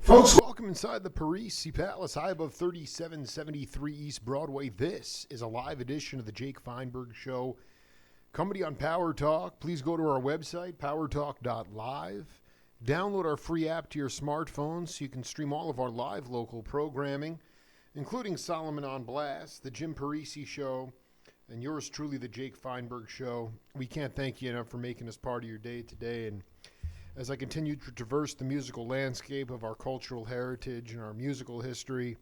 Folks, welcome inside the Parisi Palace, high above 3773 East Broadway. This is a live edition of the Jake Feinberg Show. Comedy on Power Talk. Please go to our website, powertalk.live. Download our free app to your smartphone so you can stream all of our live local programming, including Solomon on Blast, the Jim Parisi Show, and yours truly, the Jake Feinberg Show. We can't thank you enough for making us part of your day today. And as I continue to traverse the musical landscape of our cultural heritage and our musical history,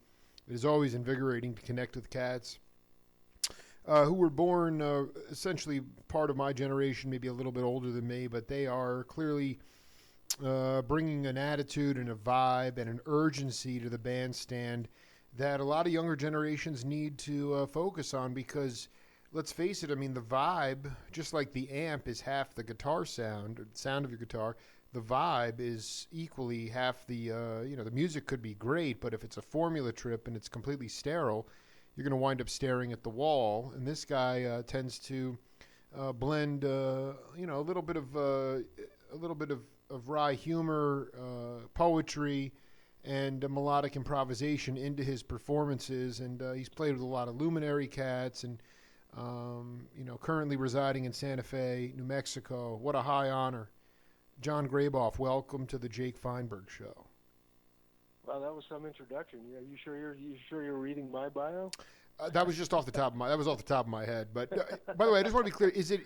it is always invigorating to connect with cats who were born essentially part of my generation, maybe a little bit older than me, but they are clearly bringing an attitude and a vibe and an urgency to the bandstand that a lot of younger generations need to focus on because, let's face it, I mean, the vibe, just like the amp is half the guitar sound, or the sound of your guitar, the vibe is equally half the, the music could be great, but if it's a formula trip and it's completely sterile, you're going to wind up staring at the wall. And this guy tends to blend, a little bit of wry humor, poetry, and melodic improvisation into his performances. And he's played with a lot of luminary cats and, currently residing in Santa Fe, New Mexico. What a high honor. Jon Graboff, welcome to the Jake Feinberg Show. Well, that was some introduction. Yeah, you sure you're reading my bio? That was just off the top of my head. But by the way, I just want to be clear. Is it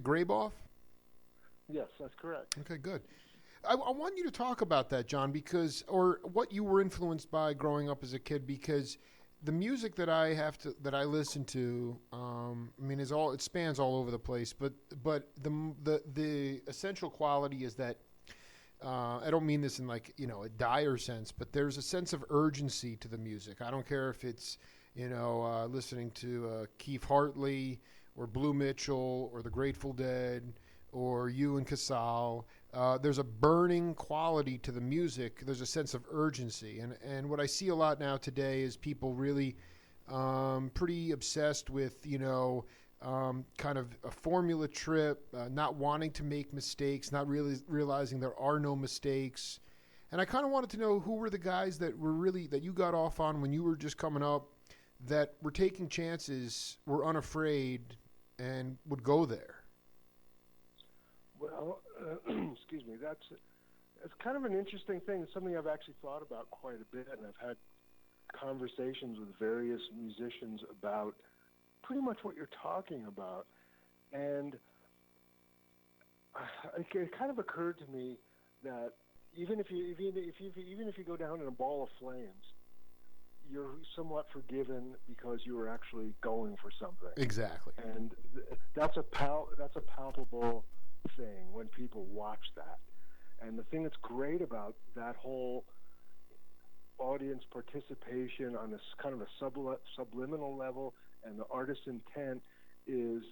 Graboff? Yes, that's correct. Okay, good. I want you to talk about that, Jon, or what you were influenced by growing up as a kid, because the music that I listen to, it spans all over the place. But the essential quality is that I don't mean this in a dire sense, but there's a sense of urgency to the music. I don't care if it's listening to Keith Hartley or Blue Mitchell or the Grateful Dead or you and Casal. There's a burning quality to the music. There's a sense of urgency. And what I see a lot now today is people really pretty obsessed with, kind of a formula trip, not wanting to make mistakes, not really realizing there are no mistakes. And I kind of wanted to know who were the guys that you got off on when you were just coming up, that were taking chances, were unafraid, and would go there. Well, excuse me, it's kind of an interesting thing. It's something I've actually thought about quite a bit, and I've had conversations with various musicians about pretty much what you're talking about. And it kind of occurred to me that even if you go down in a ball of flames, you're somewhat forgiven because you were actually going for something. Exactly. And that's a palpable thing when people watch that. And the thing that's great about that whole audience participation on this kind of a subliminal level and the artist's intent is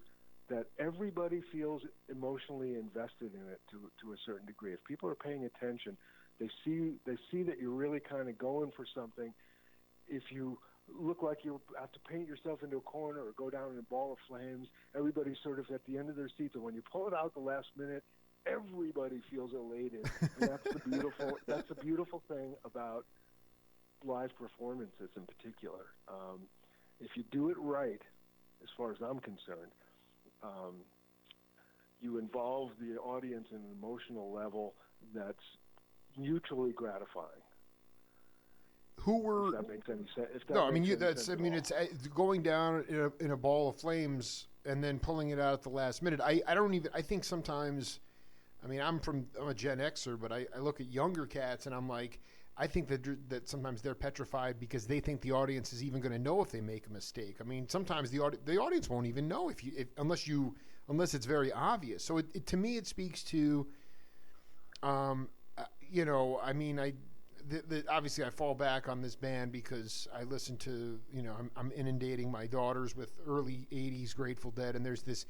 that everybody feels emotionally invested in it to a certain degree. If people are paying attention, they see that you're really kind of going for something. If you look like you have to paint yourself into a corner or go down in a ball of flames, everybody's sort of at the end of their seats, and when you pull it out the last minute, everybody feels elated. And that's the beautiful thing about live performances in particular. If you do it right, as far as I'm concerned, you involve the audience in an emotional level that's mutually gratifying. Who were? If that makes any sense. No, I mean it's going down in a ball of flames and then pulling it out at the last minute. I think sometimes, I'm a Gen Xer, but I look at younger cats and I'm like, I think that sometimes they're petrified because they think the audience is even going to know if they make a mistake. I mean, sometimes the audience won't even know unless you unless it's very obvious. So to me, it speaks to, you know, I mean, obviously I fall back on this band because I listen to, you know, I'm inundating my daughters with early 80s Grateful Dead, and there's this,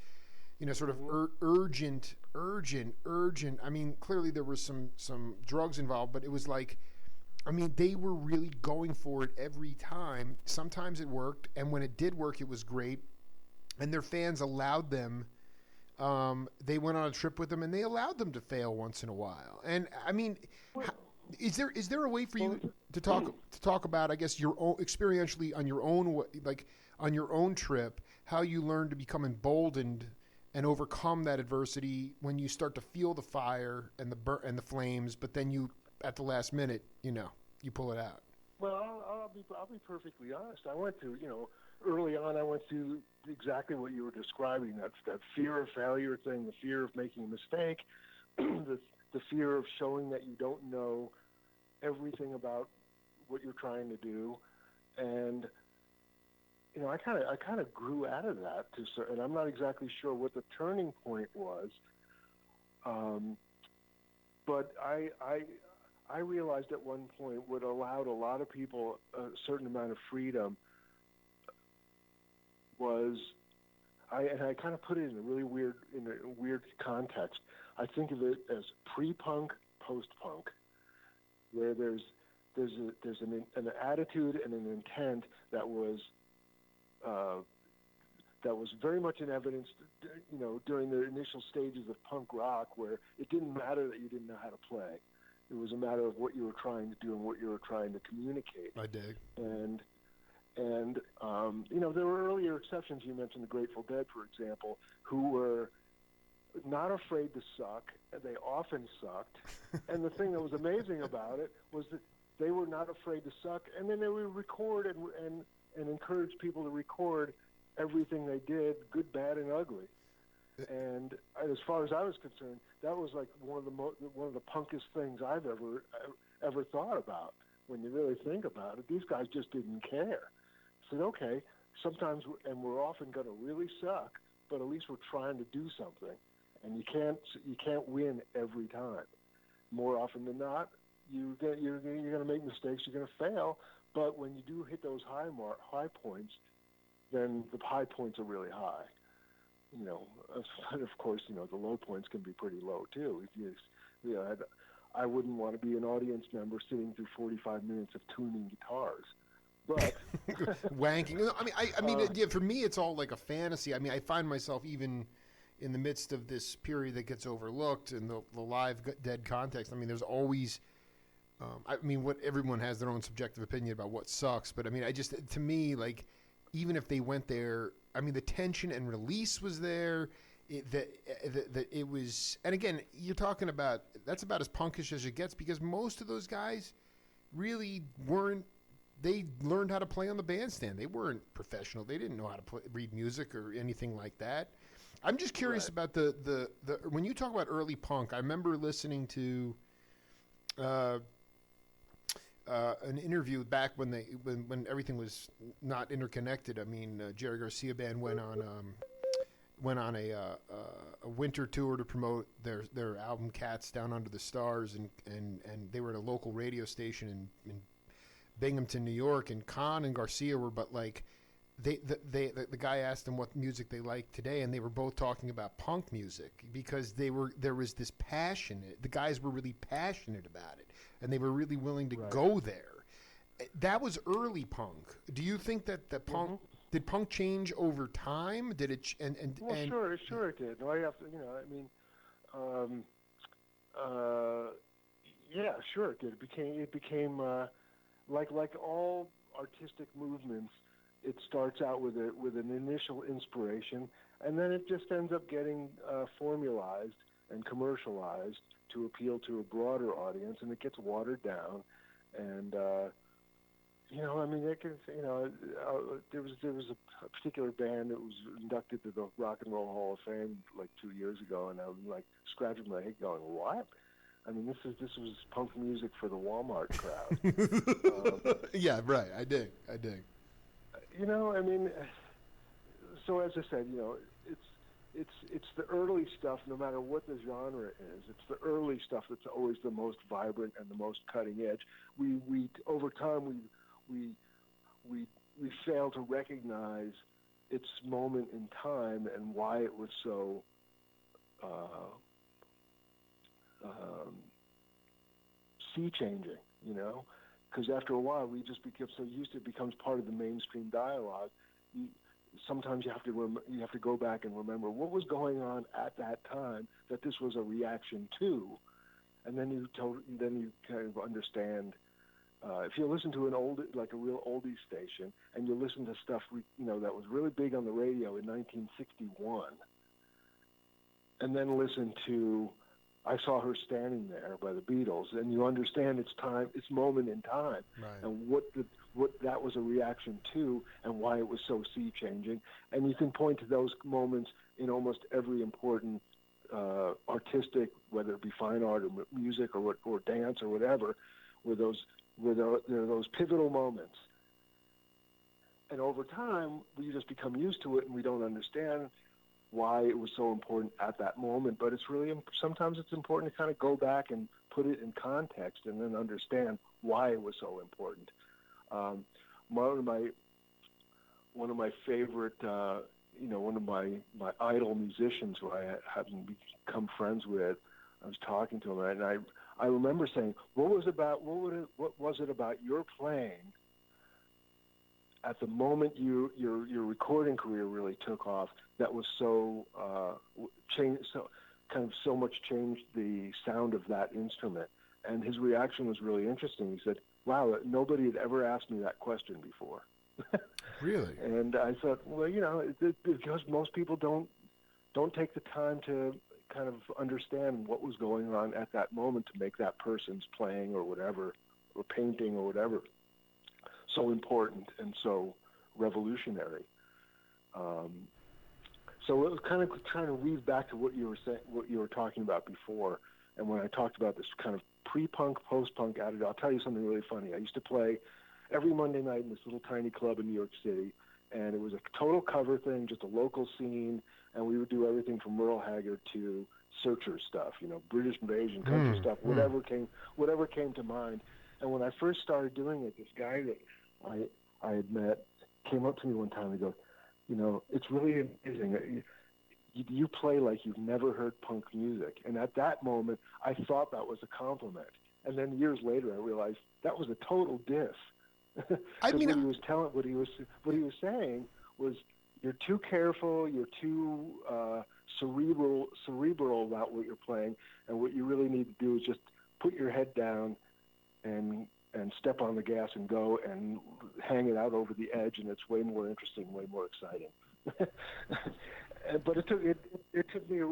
you know, sort of urgent. I mean, clearly there was some drugs involved, but it was like, I mean, they were really going for it every time. Sometimes it worked, and when it did work, it was great. And their fans allowed them. They went on a trip with them, and they allowed them to fail once in a while. And I mean, is there a way for you to talk about, I guess, your own experientially on your own, like on your own trip, how you learned to become emboldened and overcome that adversity when you start to feel the fire and the flames, but then you, at the last minute, you know, you pull it out? Well, I'll be perfectly honest. I went through, you know, early on, I went through exactly what you were describing. That's that fear of failure thing, the fear of making a mistake, the fear of showing that you don't know everything about what you're trying to do, and you know, I kind of grew out of that and I'm not exactly sure what the turning point was, but I realized at one point what allowed a lot of people a certain amount of freedom was, I kind of put it in a really weird context. I think of it as pre-punk, post-punk, where there's an attitude and an intent that was very much in evidence, you know, during the initial stages of punk rock, where it didn't matter that you didn't know how to play. It was a matter of what you were trying to do and what you were trying to communicate. I dig. And you know, there were earlier exceptions. You mentioned the Grateful Dead, for example, who were not afraid to suck. They often sucked. And the thing that was amazing about it was that they were not afraid to suck, and then they would record and encourage people to record everything they did, good, bad, and ugly. And as far as I was concerned, that was like one of the punkest things I've ever thought about. When you really think about it, these guys just didn't care. I said, okay, sometimes, and we're often going to really suck, but at least we're trying to do something. And you can't win every time. More often than not, you're going to make mistakes. You're going to fail. But when you do hit those high points, then the high points are really high. You know, and of course, you know, the low points can be pretty low too. You know, I wouldn't want to be an audience member sitting through 45 minutes of tuning guitars. But wanking. I mean, yeah, for me, it's all like a fantasy. I mean, I find myself even in the midst of this period that gets overlooked in the live Dead context. I mean, there's always, I mean, what everyone has their own subjective opinion about what sucks. But I mean, to me, like, even if they went there, I mean, the tension and release was there. It was, and again, you're talking about, that's about as punkish as it gets, because most of those guys really weren't. They learned how to play on the bandstand. They weren't professional. They didn't know how to read music or anything like that. I'm just curious about the when you talk about early punk. I remember listening to an interview back when everything was not interconnected. I mean, Jerry Garcia Band went on a winter tour to promote their album Cats Down Under the Stars, and they were at a local radio station in Binghamton, New York, and Khan and Garcia were, but like the guy asked them what music they liked today, and they were both talking about punk music, because there was this passion. The guys were really passionate about it, and they were really willing to go there. That was early punk. Do you think that the punk did punk change over time? Did it? Sure it did. No, I have to, you know, I mean, yeah, sure it did. It became like all artistic movements. It starts out with an initial inspiration, and then it just ends up getting formalized and commercialized to appeal to a broader audience, and it gets watered down. And you know, I mean, there was a particular band that was inducted to the Rock and Roll Hall of Fame like 2 years ago, and I was like scratching my head, going, "What?" I mean, this was punk music for the Walmart crowd. Yeah, right. I dig. You know, I mean, so as I said, you know, it's the early stuff, no matter what the genre is. It's the early stuff that's always the most vibrant and the most cutting edge. We over time we fail to recognize its moment in time and why it was so sea changing, you know, because after a while we just become so used to it becomes part of the mainstream dialogue. Sometimes you have to go back and remember what was going on at that time that this was a reaction to, and then you kind of understand. If you listen to a real oldie station, and you listen to stuff that was really big on the radio in 1961, and then listen to "I Saw Her Standing There" by the Beatles, and you understand its moment in time, Right. and what that was a reaction to, and why it was so sea changing. And you can point to those moments in almost every important artistic, whether it be fine art or music or dance or whatever, where there are those pivotal moments. And over time, we just become used to it, and we don't understand why it was so important at that moment. But sometimes it's important to kind of go back and put it in context and then understand why it was so important. One of my favorite, one of my idol musicians who I haven't become friends with, I was talking to him, and I remember saying, what was it about your playing at the moment your recording career really took off that was so much changed the sound of that instrument? And his reaction was really interesting. He said, "Wow, nobody had ever asked me that question before." Really? And I thought, well, because most people don't take the time to kind of understand what was going on at that moment to make that person's playing or whatever, or painting or whatever, so important and so revolutionary. So it was kind of trying to weave back to what you were talking about before. And when I talked about this kind of pre-punk, post-punk attitude, I'll tell you something really funny. I used to play every Monday night in this little tiny club in New York City, and it was a total cover thing, just a local scene, and we would do everything from Merle Haggard to Searchers stuff, British invasion, country stuff, whatever came to mind. And when I first started doing it, this guy that I had met came up to me one time and goes, it's really amazing. You play like you've never heard punk music. And at that moment, I thought that was a compliment. And then years later, I realized that was a total diss. I mean, what he was saying was, you're too careful, you're too cerebral about what you're playing, and what you really need to do is just put your head down and step on the gas and go and hang it out over the edge, and it's way more interesting, way more exciting. But it took me a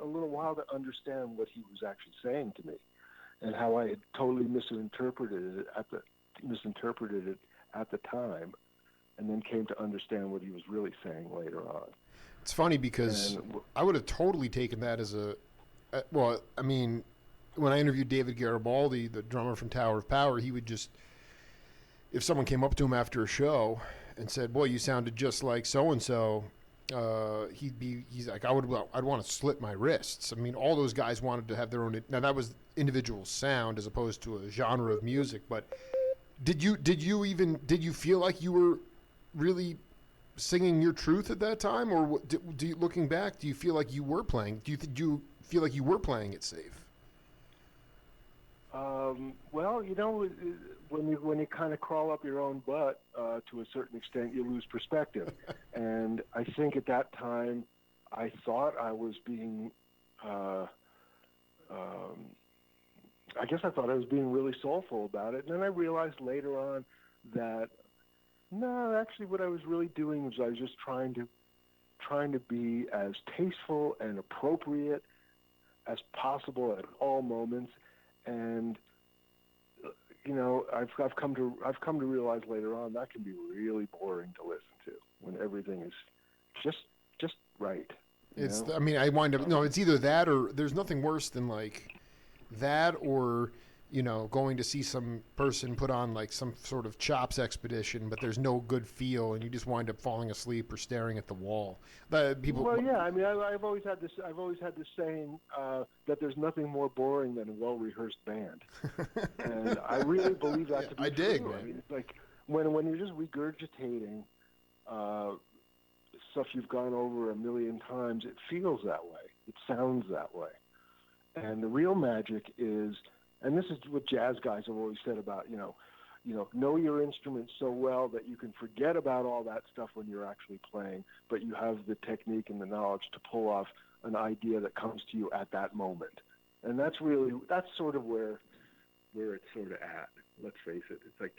little while to understand what he was actually saying to me, and how I had totally misinterpreted it at the time, and then came to understand what he was really saying later on. It's funny because I would have totally taken that as when I interviewed David Garibaldi, the drummer from Tower of Power, he would just, if someone came up to him after a show and said, "Boy, you sounded just like so-and-so," he's like, I'd want to slit my wrists. I mean, all those guys wanted to have their own, now that was individual sound as opposed to a genre of music, but did you feel like you were really singing your truth at that time, or looking back, do you feel like you were playing? Do you feel like you were playing it safe? Well, when you kind of crawl up your own butt, to a certain extent, you lose perspective. And I think at that time, I thought I was being, I thought I was being really soulful about it. And then I realized later on that, no, actually what I was really doing was I was just trying to be as tasteful and appropriate as possible at all moments. And I've come to realize later on that can be really boring to listen to when everything is just right. I wind up, no, it's either that or there's nothing worse than like that, or going to see some person put on like some sort of chops expedition, but there's no good feel, and you just wind up falling asleep or staring at the wall. People. Well, yeah. I mean, I've always had this. I've always had this saying that there's nothing more boring than a well-rehearsed band, and I really believe that to be I true. dig, man. I mean, it's like when you're just regurgitating stuff you've gone over a million times, it feels that way. It sounds that way. And the real magic is, and this is what jazz guys have always said about, know your instrument so well that you can forget about all that stuff when you're actually playing, but you have the technique and the knowledge to pull off an idea that comes to you at that moment. And that's sort of where it's sort of at. Let's face it. It's like,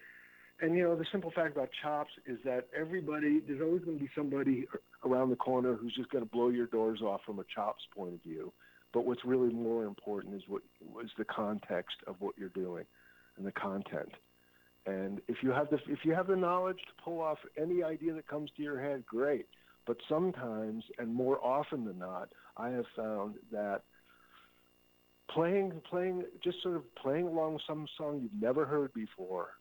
and the simple fact about chops is that there's always going to be somebody around the corner who's just going to blow your doors off from a chops point of view. But what's really more important is the context of what you're doing and the content. And if you have the knowledge to pull off any idea that comes to your head, great. But sometimes, and more often than not, I have found that playing along with some song you've never heard before.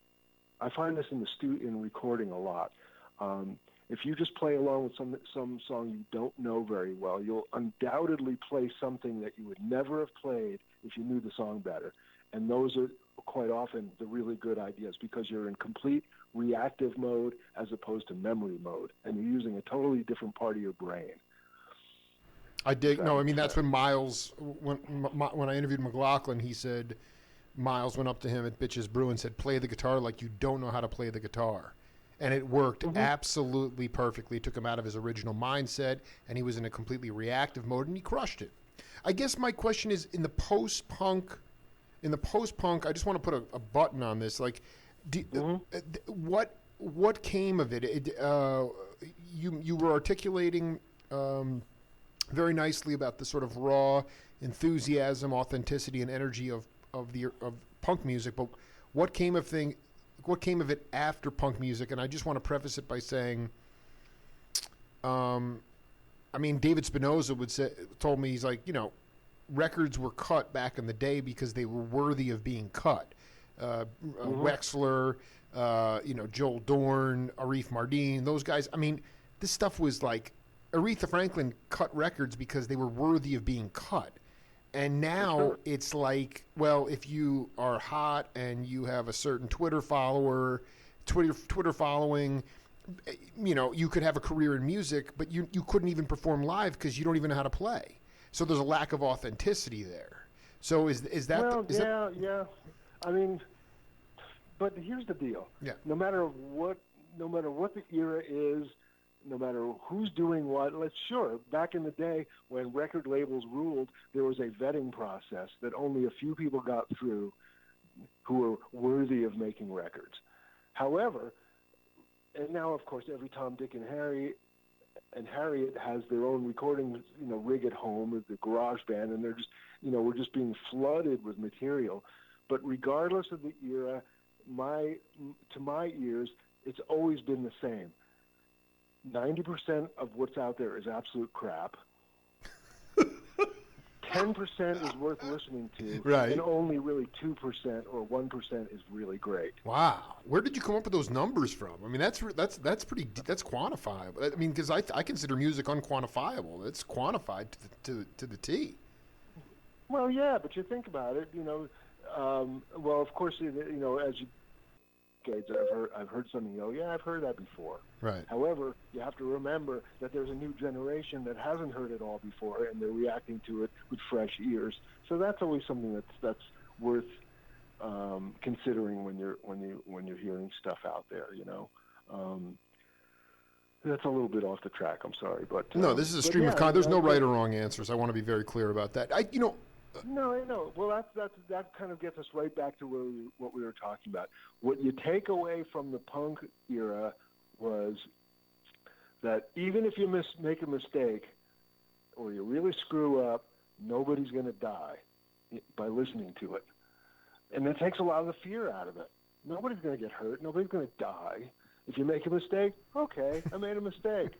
I find this in recording a lot. If you just play along with some song you don't know very well, you'll undoubtedly play something that you would never have played if you knew the song better. And those are quite often the really good ideas because you're in complete reactive mode as opposed to memory mode, and you're using a totally different part of your brain. I dig. No, I mean, that's when Miles, when I interviewed McLaughlin, he said, Miles went up to him at Bitches Brew and said, play the guitar like you don't know how to play the guitar. And it worked absolutely perfectly. It took him out of his original mindset, and he was in a completely reactive mode, and he crushed it. I guess my question is, in the post-punk, I just want to put a button on this. Like, what came of it? You were articulating very nicely about the sort of raw enthusiasm, authenticity, and energy of punk music, but what came of it after punk music? And I just want to preface it by saying, David Spinoza told me, he's like, records were cut back in the day because they were worthy of being cut. Wexler, Joel Dorn, Arif Mardin, those guys. I mean, this stuff was like, Aretha Franklin cut records because they were worthy of being cut. And now it's like, well, if you are hot and you have a certain Twitter following, you could have a career in music, but you couldn't even perform live because you don't even know how to play. So there's a lack of authenticity there. So is that? Well, yeah. I mean, but here's the deal. Yeah. No matter what the era is, no matter who's doing what, back in the day when record labels ruled, there was a vetting process that only a few people got through who were worthy of making records. However, and now, of course, every Tom, Dick, and Harry and Harriet has their own recording, rig at home with the garage band, and they're just, we're just being flooded with material. But regardless of the era, to my ears, it's always been the same. 90% of what's out there is absolute crap. 10% is worth listening to, right? And only really 2% or 1% is really great. Wow, where did you come up with those numbers from? I mean, that's quantifiable. I mean, because I consider music unquantifiable. It's quantified to the T. Well, yeah, but you think about it. Well, of course, as you. I've heard something go, yeah, I've heard that before. Right. However, you have to remember that there's a new generation that hasn't heard it all before, and they're reacting to it with fresh ears. So that's always something that's worth considering when you're hearing stuff out there. That's a little bit off the track. I'm sorry, but no, this is a stream of there's no right or wrong answers. I want to be very clear about that. No, I know. Well, that kind of gets us right back to what we were talking about. What you take away from the punk era was that even if you make a mistake or you really screw up, nobody's going to die by listening to it. And that takes a lot of the fear out of it. Nobody's going to get hurt. Nobody's going to die. If you make a mistake, okay, I made a mistake.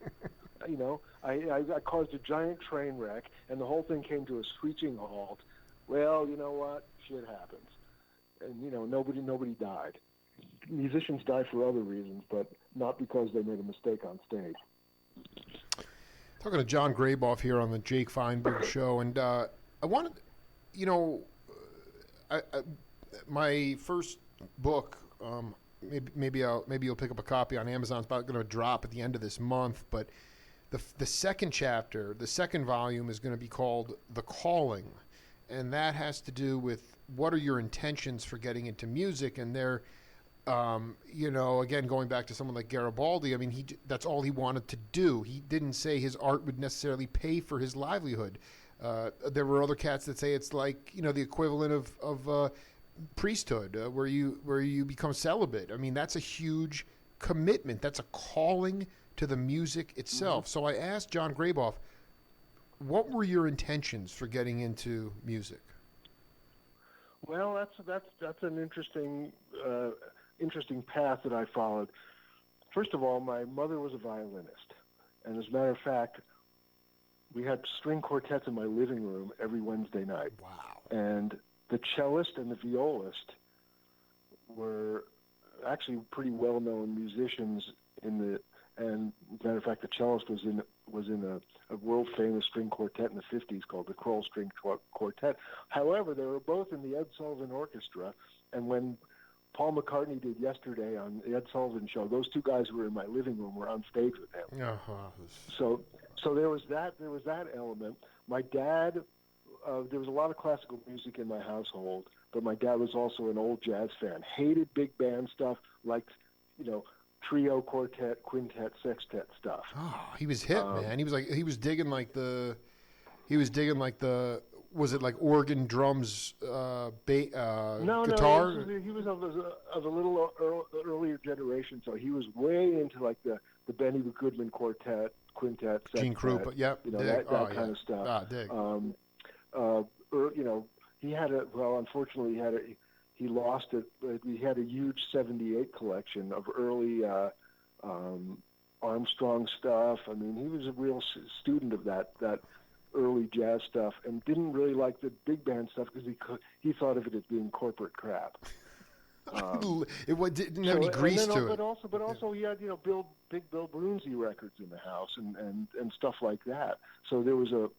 I caused a giant train wreck, and the whole thing came to a screeching halt. Well, you know what? Shit happens. and nobody died. Musicians die for other reasons, but not because they made a mistake on stage. Talking to Jon Graboff here on the Jake Feinberg Show, and I wanted, my first book. Maybe you'll pick up a copy on Amazon. It's about going to drop at the end of this month, but the second chapter, the second volume, is going to be called The Calling, and that has to do with what are your intentions for getting into music. And they're, again, going back to someone like Garibaldi, I mean, that's all he wanted to do. He didn't say his art would necessarily pay for his livelihood. There were other cats that say it's like, the equivalent of priesthood, where you become celibate. I mean, that's a huge commitment. That's a calling to the music itself. So I asked Jon Graboff, what were your intentions for getting into music? Well, that's an interesting path that I followed. First of all, my mother was a violinist, and as a matter of fact, we had string quartets in my living room every Wednesday night. Wow! And the cellist and the violist were actually pretty well-known musicians and as a matter of fact, the cellist was in a world-famous string quartet in the 50s called the Kroll String Quartet. However, they were both in the Ed Sullivan Orchestra, and when Paul McCartney did Yesterday on the Ed Sullivan Show, those two guys who were in my living room were on stage with him. So there was that element. My dad, there was a lot of classical music in my household, but my dad was also an old jazz fan. Hated big band stuff, liked, trio, quartet, quintet, sextet stuff. Oh, he was hip, man. He was digging was it like organ, drums, guitar? No, he was of a little earlier generation, so he was way into like the Benny Goodman quartet, quintet, sextet. Gene Krupa, yep. That kind of stuff. Ah, dig. He had unfortunately he lost it, but he had a huge 78 collection of early Armstrong stuff. I mean, he was a real student of that early jazz stuff, and didn't really like the big band stuff because he thought of it as being corporate crap. It didn't have any grease to it. But also he had Big Bill Broonzy records in the house and stuff like that. So there was a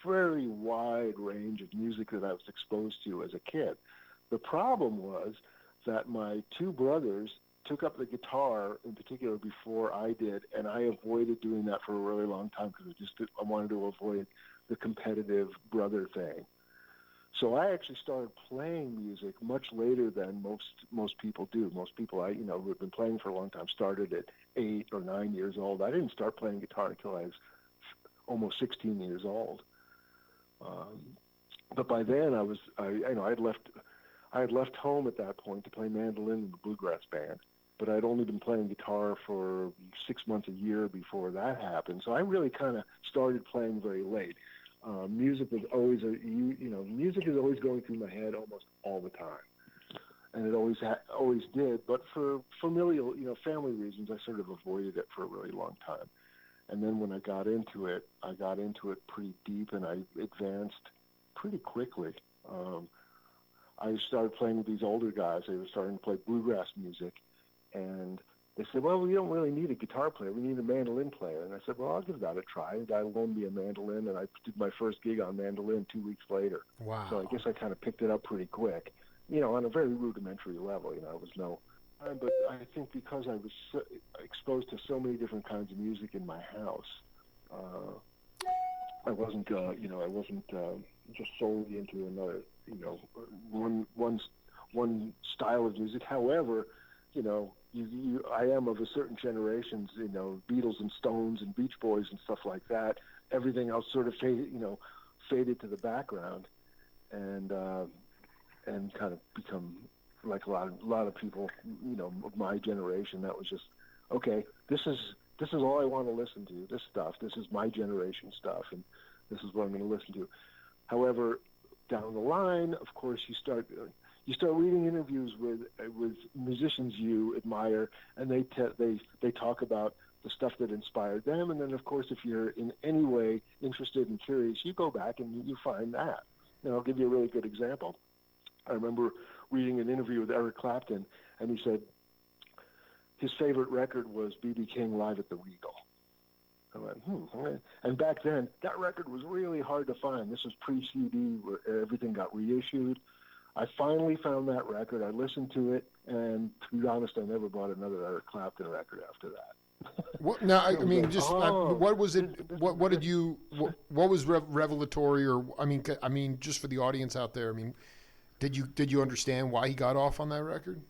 very wide range of music that I was exposed to as a kid. The problem was that my two brothers took up the guitar in particular before I did, and I avoided doing that for a really long time because I wanted to avoid the competitive brother thing. So I actually started playing music much later than most people do. Most people who have been playing for a long time started at 8 or 9 years old. I didn't start playing guitar until I was almost 16 years old. But by then I had left home at that point to play mandolin in the bluegrass band. But I'd only been playing guitar for 6 months a year before that happened. So I really kind of started playing very late. Music was always music is always going through my head almost all the time, and it always did. But for familial, family reasons, I sort of avoided it for a really long time. And then when I got into it pretty deep, and I advanced pretty quickly. I started playing with these older guys. They were starting to play bluegrass music, and they said, well, we don't really need a guitar player. We need a mandolin player. And I said, well, I'll give that a try. And the guy loaned me a mandolin, and I did my first gig on mandolin 2 weeks later. Wow. So I guess I kind of picked it up pretty quick, on a very rudimentary level. It was no... But I think because I was exposed to so many different kinds of music in my house, I wasn't just solely into another, one style of music. However, I am of a certain generations, Beatles and Stones and Beach Boys and stuff like that. Everything else sort of faded to the background, and kind of become like a lot of people, of my generation. That was just okay. This is all I want to listen to. This stuff. This is my generation stuff, and this is what I'm going to listen to. However, down the line, of course, you start reading interviews with musicians you admire, and they talk about the stuff that inspired them. And then, of course, if you're in any way interested and curious, you go back and you find that. And I'll give you a really good example. I remember reading an interview with Eric Clapton, and he said his favorite record was B.B. King Live at the Regal. I went, okay. And back then, that record was really hard to find. This was pre-CD, where everything got reissued. I finally found that record. I listened to it, and to be honest, I never bought another Eric Clapton record after that. What now? I mean, like, just what was it? What did you? What was revelatory? Or I mean, just for the audience out there. I mean, did you understand why he got off on that record?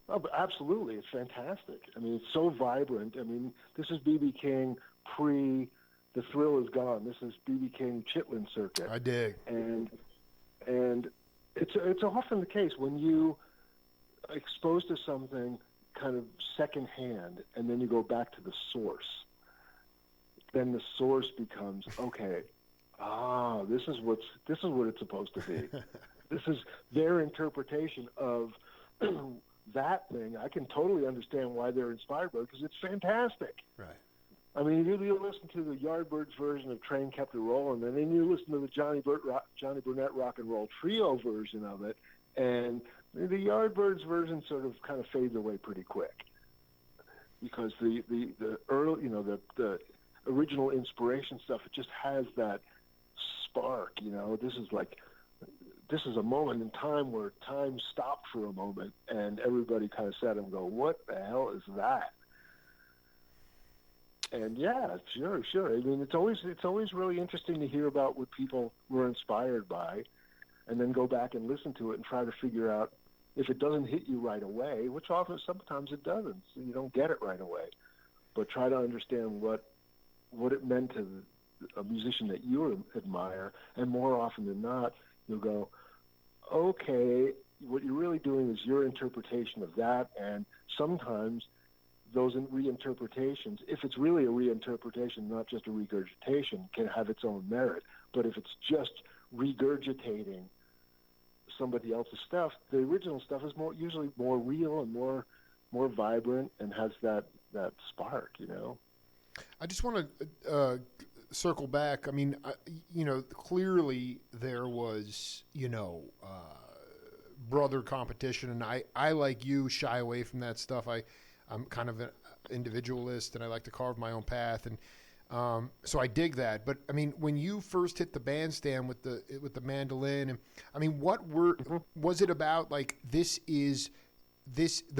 Oh, but absolutely, it's fantastic. I mean, it's so vibrant. I mean, this is B.B. King pre The Thrill Is Gone. This is B.B. King Chitlin Circuit. I dig. And it's often the case when you are exposed to something kind of secondhand, and then you go back to the source. Then the source becomes, okay, this is what it's supposed to be. This is their interpretation of that thing. I can totally understand why they're inspired by it because it's fantastic. Right. I mean, you listen to the Yardbirds version of Train Kept It Rolling, and then you listen to the Johnny Burnett Rock and Roll Trio version of it, and the Yardbirds version sort of kind of fades away pretty quick because the early, the original inspiration stuff, it just has that spark. This is a moment in time where time stopped for a moment, and everybody kind of sat and go, "What the hell is that?" And yeah, sure. I mean, it's always really interesting to hear about what people were inspired by, and then go back and listen to it and try to figure out if it doesn't hit you right away, which sometimes it doesn't. So you don't get it right away, but try to understand what it meant to a musician that you admire, and more often than not, you'll go, okay, what you're really doing is your interpretation of that, and sometimes those reinterpretations, if it's really a reinterpretation, not just a regurgitation, can have its own merit. But if it's just regurgitating somebody else's stuff, the original stuff is usually more real and more vibrant and has that spark, I just want to circle back. I mean, clearly there was, brother competition, and I like you, shy away from that stuff. I'm kind of an individualist, and I like to carve my own path, and so I dig that. But I mean, when you first hit the bandstand with the mandolin, and I mean, was it about? Like, the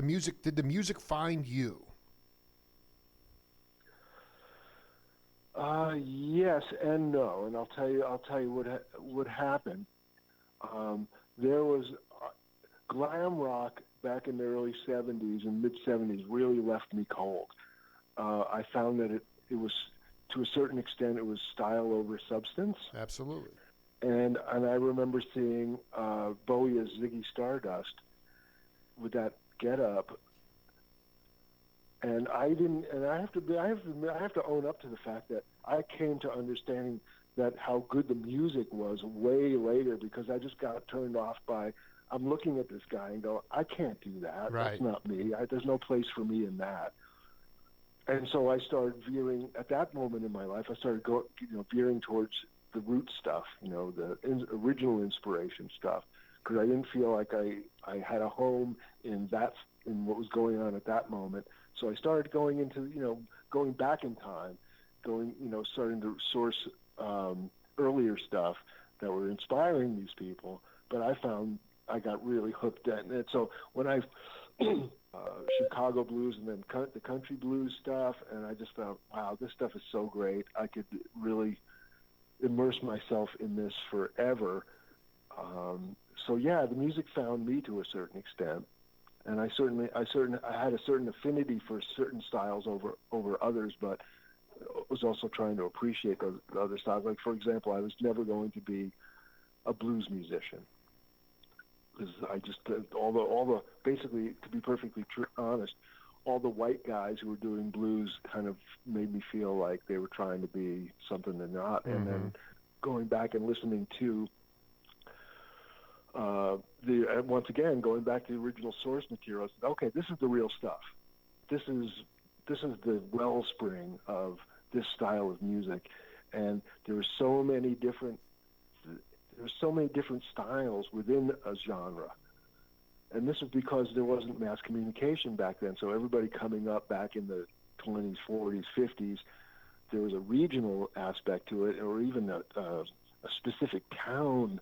music? Did the music find you? Yes and no, and I'll tell you what happened. There was glam rock back in the early 70s and mid-70s really left me cold. I found that it was, to a certain extent, it was style over substance. Absolutely. And I remember seeing Bowie as Ziggy Stardust with that get-up, and I didn't. And I have to own up to the fact that I came to understanding that how good the music was way later, because I just got turned off by. I'm looking at this guy and go, I can't do that. Right. That's not me. There's no place for me in that. And so I started veering at that moment in my life. I started veering towards the root stuff, the original inspiration stuff, because I didn't feel like I had a home in what was going on at that moment. So I started going into, going back in time, starting to source earlier stuff that were inspiring these people. But I found I got really hooked in it. So when I Chicago blues and then the country blues stuff, and I just thought, wow, this stuff is so great. I could really immerse myself in this forever. So yeah, the music found me to a certain extent, and I had a certain affinity for certain styles over others, but was also trying to appreciate those other styles. Like, for example, I was never going to be a blues musician, because I just all the basically, to be perfectly honest, all the white guys who were doing blues kind of made me feel like they were trying to be something they're not. Mm-hmm. And then going back and listening to once again going back to the original source material, I said, okay, this is the real stuff. This is the wellspring of this style of music, and there were so many different so many different styles within a genre. And this is because there wasn't mass communication back then. So everybody coming up back in the 20s, 40s, 50s, there was a regional aspect to it, or even a specific town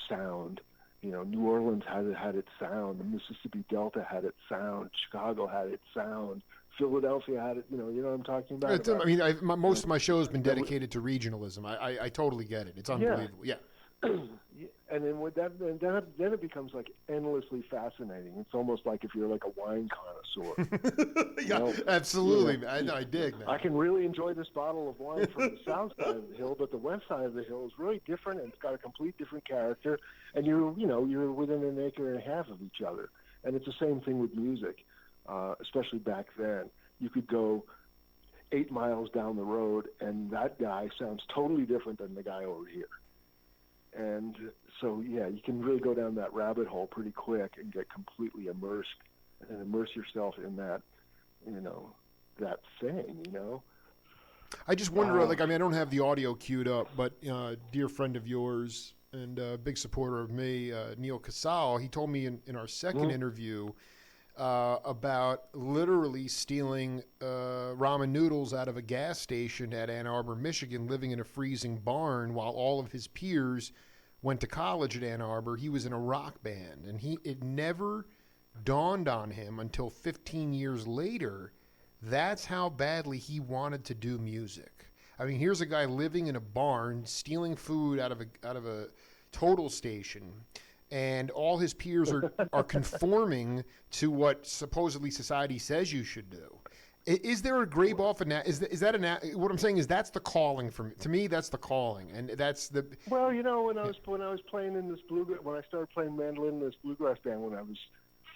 sound. You know, New Orleans had its sound. The Mississippi Delta had its sound. Chicago had its sound. Philadelphia had it. You know what I'm talking about? I mean, most of my show has been dedicated to regionalism. I totally get it. It's unbelievable. Yeah. And then with that, then it becomes like endlessly fascinating. It's almost like if you're like a wine connoisseur. Yeah, absolutely. You know, I dig that. I can really enjoy this bottle of wine from the south side of the hill, but the west side of the hill is really different, and it's got a complete different character. And you're within an acre and a half of each other. And it's the same thing with music, especially back then. You could go 8 miles down the road, and that guy sounds totally different than the guy over here. And so, yeah, you can really go down that rabbit hole pretty quick and get completely immersed and immerse yourself in that, that thing, I just wonder, I don't have the audio queued up, but a dear friend of yours and a big supporter of me, Neil Casal, he told me in our second interview about literally stealing ramen noodles out of a gas station at Ann Arbor, Michigan, living in a freezing barn while all of his peers went to college at Ann Arbor. He was in a rock band, and it never dawned on him until 15 years later that's how badly he wanted to do music. I mean, here's a guy living in a barn, stealing food out of a total station, and all his peers are conforming to what supposedly society says you should do. Is there a Graboff? Is that what I'm saying is that's the calling for me. To me, that's the calling, and that's the. Well, when I was playing in this when I started playing mandolin in this bluegrass band when I was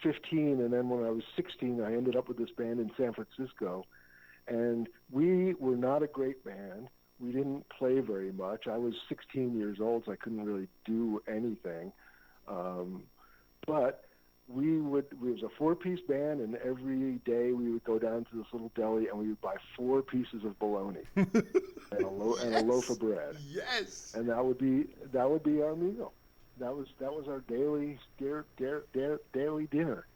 15, and then when I was 16, I ended up with this band in San Francisco, and we were not a great band. We didn't play very much. I was 16 years old, so I couldn't really do anything. But we was a 4-piece band, and every day we would go down to this little deli and we would buy 4 pieces of bologna and a loaf of bread. Yes. And that would be our meal. That was our daily dinner.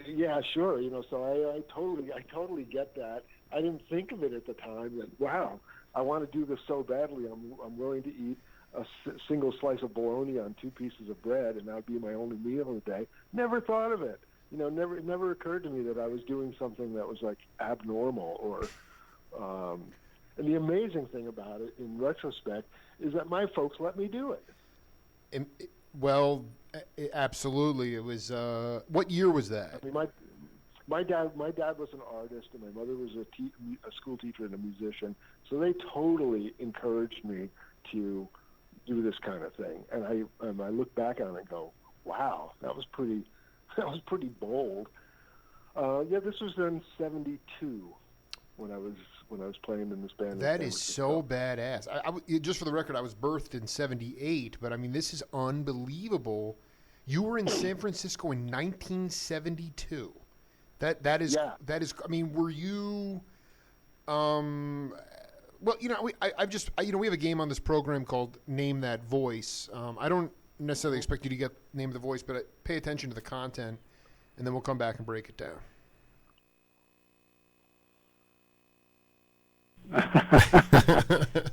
Yeah, sure. So I totally get that. I didn't think of it at the time that, wow, I want to do this so badly. I'm willing to eat a single slice of bologna on 2 pieces of bread, and that would be my only meal of the day. Never thought of it. It never occurred to me that I was doing something that was like abnormal or. And the amazing thing about it, in retrospect, is that my folks let me do it. Well, absolutely. It was. What year was that? I mean, my dad was an artist, and my mother was a school teacher and a musician. So they totally encouraged me to do this kind of thing. And I look back on it and go, wow, that was pretty bold. This was in '72 when I was playing in this band. That is so badass. Just for the record, I was birthed in '78, but I mean, this is unbelievable. You were in San Francisco in 1972. That is. I mean, were you? Well, we have a game on this program called Name That Voice. I don't necessarily expect you to get name of the voice, but pay attention to the content, and then we'll come back and break it down.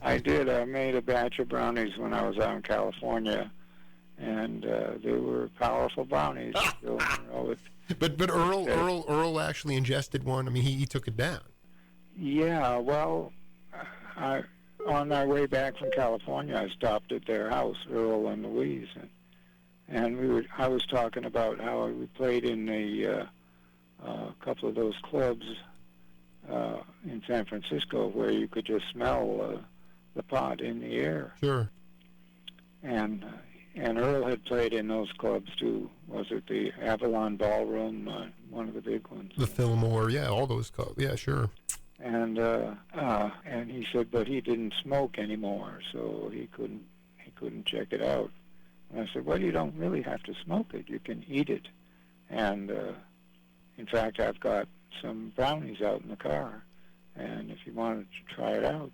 I did. I made a batch of brownies when I was out in California, and they were powerful brownies. But Earl actually ingested one. I mean, he took it down. Yeah, well, on our way back from California, I stopped at their house, Earl and Louise, and I was talking about how we played in a couple of those clubs in San Francisco where you could just smell the pot in the air. Sure. And Earl had played in those clubs too. Was it the Avalon Ballroom, one of the big ones? The Fillmore, yeah, all those clubs. Yeah, sure. And he said, but he didn't smoke anymore, so he couldn't check it out. And I said, well, you don't really have to smoke it. You can eat it. And in fact, I've got some brownies out in the car, and if you wanted to try it out.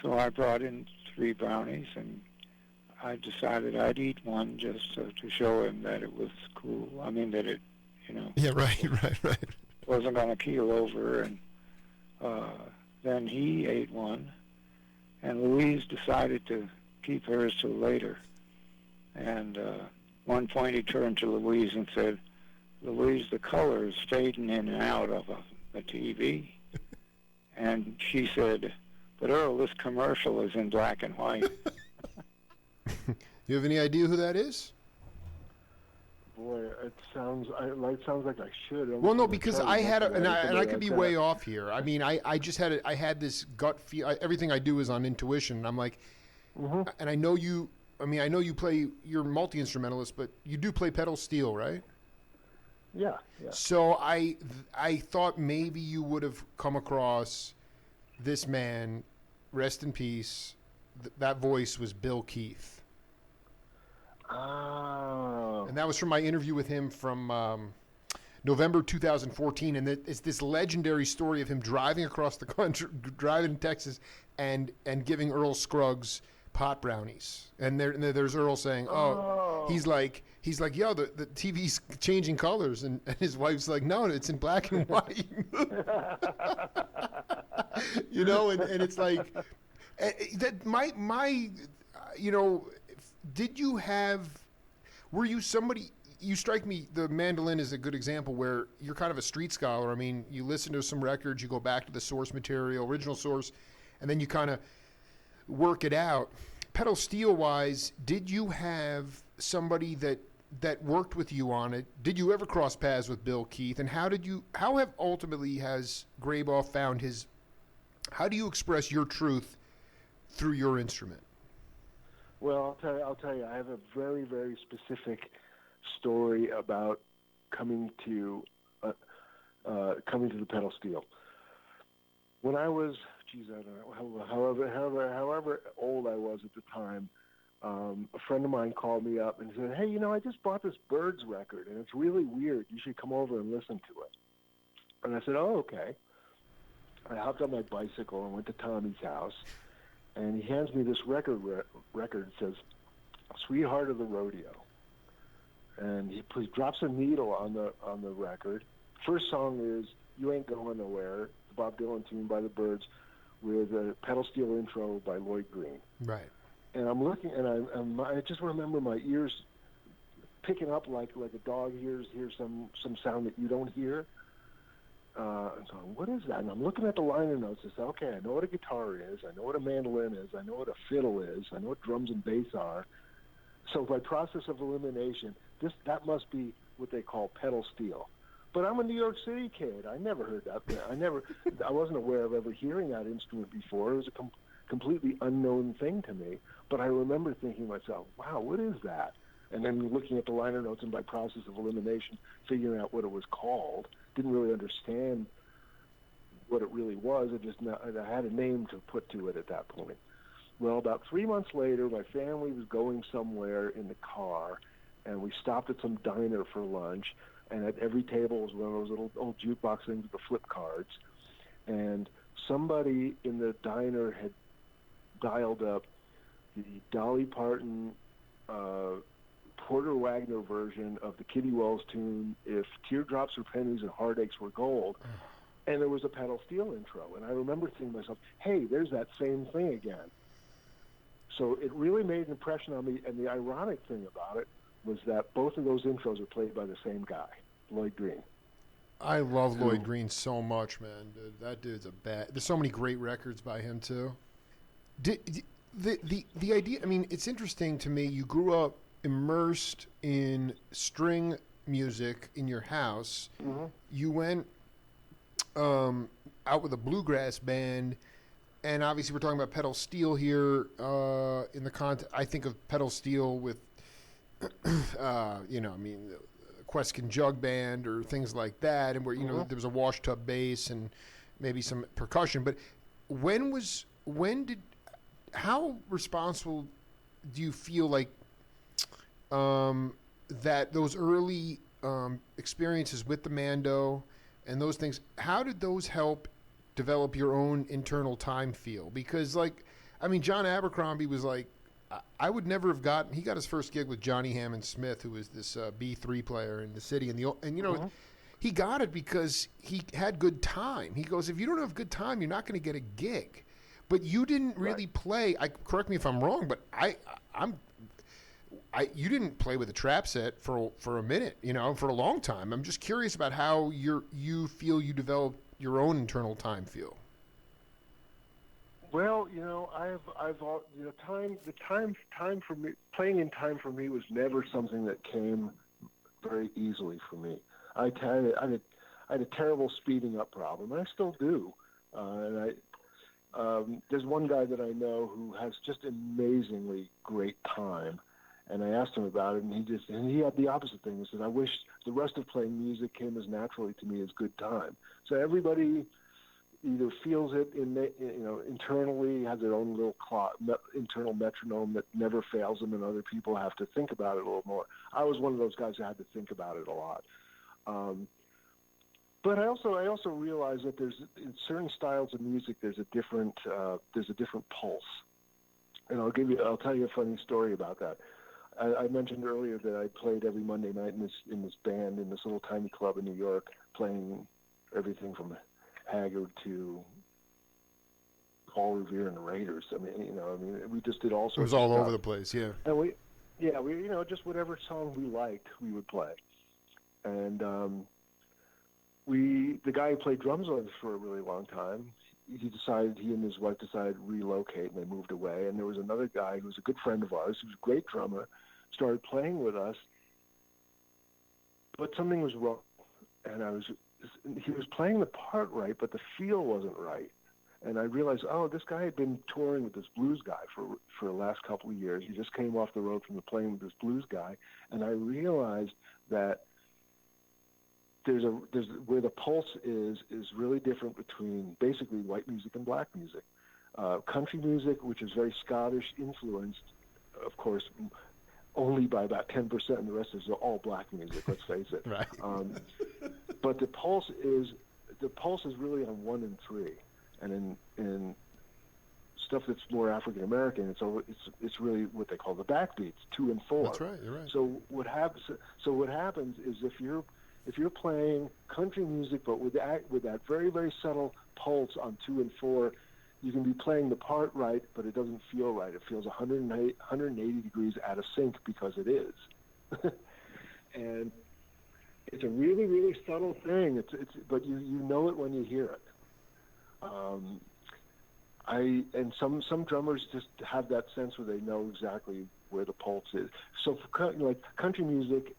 So I brought in 3 brownies, and I decided I'd eat one just to show him that it was cool. I mean, that it, Yeah, right. wasn't going to keel over. And then he ate one, and Louise decided to keep hers till later. And one point he turned to Louise and said, "Louise, the color is fading in and out of the TV." And she said, "But Earl, this commercial is in black and white." You have any idea who that is? Boy, it sounds like I should. Well, no, because I had, and I could be way off here. I mean, I just had I had this gut feel. Everything I do is on intuition. And I'm like, and I know you. I mean, I know you play. You're a multi-instrumentalist, but you do play pedal steel, right? Yeah. So I thought maybe you would have come across this man. Rest in peace. That voice was Bill Keith. Oh. And that was from my interview with him from November 2014. And it's this legendary story of him driving across the country, driving in Texas, and giving Earl Scruggs pot brownies. And there's Earl saying, he's like, yo, the TV's changing colors. And his wife's like, no, it's in black and white. And it's like, that my did you have, were you somebody, you strike me, the mandolin is a good example where you're kind of a street scholar. I mean, you listen to some records, you go back to the source material, original source, and then you kind of work it out. Pedal steel wise, did you have somebody that worked with you on it? Did you ever cross paths with Bill Keith? And how ultimately has Graboff found how do you express your truth through your instrument? Well, I'll tell you, I have a very, very specific story about coming to the pedal steel. When I was, I don't know, however old I was at the time, a friend of mine called me up and said, "Hey, I just bought this Birds record, and it's really weird. You should come over and listen to it." And I said, "Oh, okay." I hopped on my bicycle and went to Tommy's house. And he hands me this record. Record says, "Sweetheart of the Rodeo," and he drops a needle on the record. First song is "You Ain't Going Nowhere," the Bob Dylan tune by the Byrds, with a pedal steel intro by Lloyd Green. Right. And I'm looking, and I just remember my ears picking up like a dog hears some sound that you don't hear. And so, what is that? And I'm looking at the liner notes and say, okay, I know what a guitar is, I know what a mandolin is, I know what a fiddle is, I know what drums and bass are. So by process of elimination, that must be what they call pedal steel. But I'm a New York City kid. I never heard that. I wasn't aware of ever hearing that instrument before. It was a completely unknown thing to me. But I remember thinking to myself, wow, what is that? And then looking at the liner notes and by process of elimination, figuring out what it was called. Didn't really understand what it really was. I had a name to put to it at that point. Well, about 3 months later, my family was going somewhere in the car, and we stopped at some diner for lunch, and at every table was one of those little old jukebox things with the flip cards, and somebody in the diner had dialed up the Dolly Parton Porter Wagner version of the Kitty Wells tune, "If Teardrops Were Pennies and Heartaches Were Gold," and there was a pedal steel intro. And I remember thinking to myself, hey, there's that same thing again. So it really made an impression on me, and the ironic thing about it was that both of those intros are played by the same guy, Lloyd Green. I love Lloyd Green so much, man. Dude, that dude's there's so many great records by him, too. The idea, I mean, it's interesting to me, you grew up immersed in string music in your house. Mm-hmm. You went out with a bluegrass band, and obviously we're talking about pedal steel here. In the I think of pedal steel with, Queskin Jug Band or things like that, and where there was a wash tub bass and maybe some percussion. But how responsible do you feel like that those early experiences with the Mando and those things, how did those help develop your own internal time feel? Because I mean, John Abercrombie was like, I would never have gotten. He got his first gig with Johnny Hammond Smith, who was this B3 player in the city, and you know, he got it because he had good time. He goes, if you don't have good time, you're not going to get a gig. But you didn't really play. Correct me if I'm wrong, but you didn't play with a trap set for a minute, you know, for a long time. I'm just curious about how you feel you developed your own internal time feel. Well, you know, you know, time for me, playing in time for me was never something that came very easily for me. I had a terrible speeding up problem, and I still do. There's one guy that I know who has just amazingly great time, and I asked him about it, and he had the opposite thing. He said, "I wish the rest of playing music came as naturally to me as good time." So everybody either feels it internally, has their own little internal metronome that never fails them, and other people have to think about it a little more. I was one of those guys that had to think about it a lot. But I also realize that in certain styles of music there's a different pulse, and I'll tell you a funny story about that. I mentioned earlier that I played every Monday night in this band in this little tiny club in New York, playing everything from Haggard to Paul Revere and the Raiders. We just did all sorts. It was all over the place, yeah. And we just whatever song we liked, we would play. And the guy who played drums on us for a really long time, he and his wife decided to relocate, and they moved away. And there was another guy who was a good friend of ours, who was a great drummer, started playing with us, but something was wrong. And he was playing the part right, but the feel wasn't right. And I realized, this guy had been touring with this blues guy for the last couple of years. He just came off the road from playing with this blues guy, and I realized that there's where the pulse is really different between basically white music and black music. Country music, which is very Scottish influenced, of course, only by about 10%, and the rest is all black music. Let's face it. Right. But the pulse is really on 1 and 3, and in stuff that's more African American, it's really what they call the backbeats, 2 and 4. That's right. You're right. So what happens is if you're playing country music, but with that very, very subtle pulse on 2 and 4, you can be playing the part right, but it doesn't feel right. It feels 180 degrees out of sync because it is. And it's a really, really subtle thing. But you know it when you hear it. Some drummers just have that sense where they know exactly where the pulse is. So for like country music,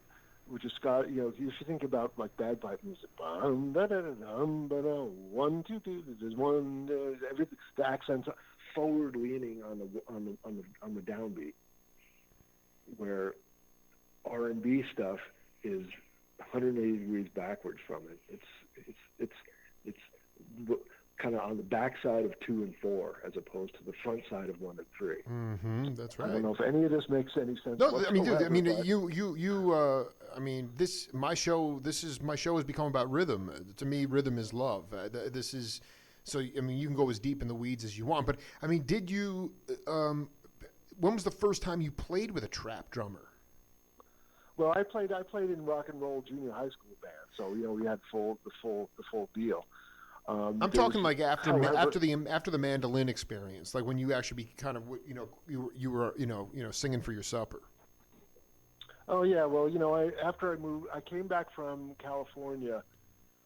which is Scott, if you think about like bagpipe music, 1, 2, 2, there's one, the accents forward leaning on the downbeat, where R&B stuff is 180 degrees backwards from it. It's kind of on the backside of 2 and 4 as opposed to the front side of 1 and 3. Mm-hmm, that's right. I don't know if any of this makes any sense. No, I mean, dude, my show has become about rhythm. To me, rhythm is love. This is, so, I mean, you can go as deep in the weeds as you want, but, I mean, did you, when was the first time you played with a trap drummer? Well, I played in rock and roll junior high school band, so we had the full deal. I'm talking like after the mandolin experience, like when you actually be kind of you were singing for your supper. Oh yeah, well after I moved, I came back from California,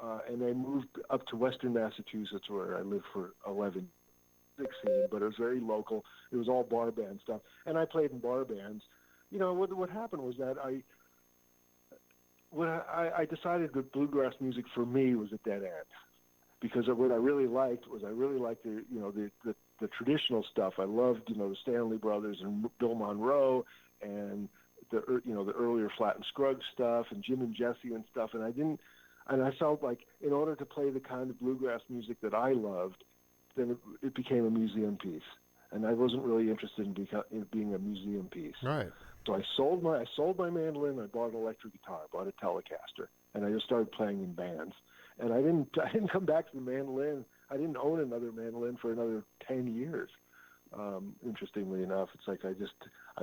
and I moved up to Western Massachusetts where I lived for 11, 16, but it was very local. It was all bar band stuff, and I played in bar bands. What happened was that I decided that bluegrass music for me was a dead end. Because what I really liked the traditional stuff. I loved the Stanley Brothers and Bill Monroe and the earlier Flatt and Scruggs stuff and Jim and Jesse and stuff. And I felt like in order to play the kind of bluegrass music that I loved, then it became a museum piece. And I wasn't really interested in being a museum piece. Right. So I sold my mandolin. I bought an electric guitar, bought a Telecaster, and I just started playing in bands. And I didn't come back to the mandolin. I didn't own another mandolin for another 10 years. Interestingly enough, it's like I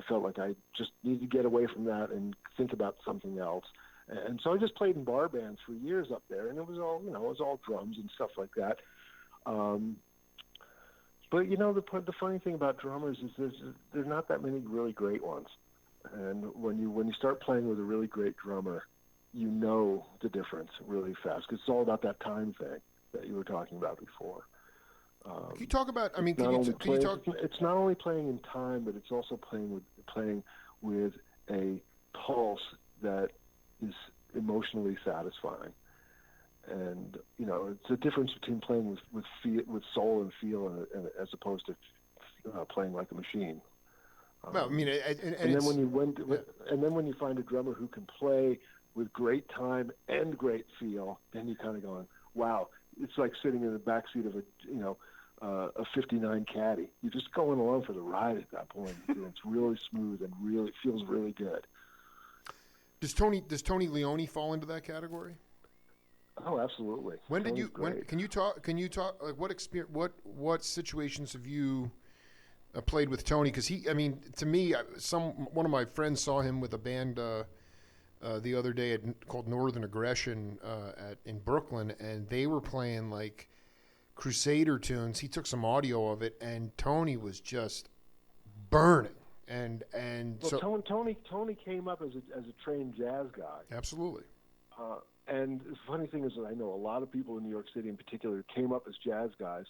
felt like I just needed to get away from that and think about something else. And so I just played in bar bands for years up there, and it was all drums and stuff like that. But the funny thing about drummers is there's not that many really great ones. And when you start playing with a really great drummer, you know the difference really fast, because it's all about that time thing that you were talking about before. Can you talk about? I mean, It's not only playing in time, but it's also playing with a pulse that is emotionally satisfying. And it's a difference between playing with soul and feel, as opposed to playing like a machine. Well, I mean, and then when you find a drummer who can play with great time and great feel, then you kind of going, wow, it's like sitting in the backseat of a 59 Caddy. You're just going along for the ride at that point. It's really smooth and really feels really good. Does Tony Leone fall into that category? Oh, absolutely. Can you talk like what situations have you played with Tony? Because to me, one of my friends saw him with a band the other day called Northern Aggression in Brooklyn, and they were playing like Crusader tunes. He took some audio of it, and Tony was just burning. Tony came up as a trained jazz guy. Absolutely. And the funny thing is that I know a lot of people in New York City in particular came up as jazz guys,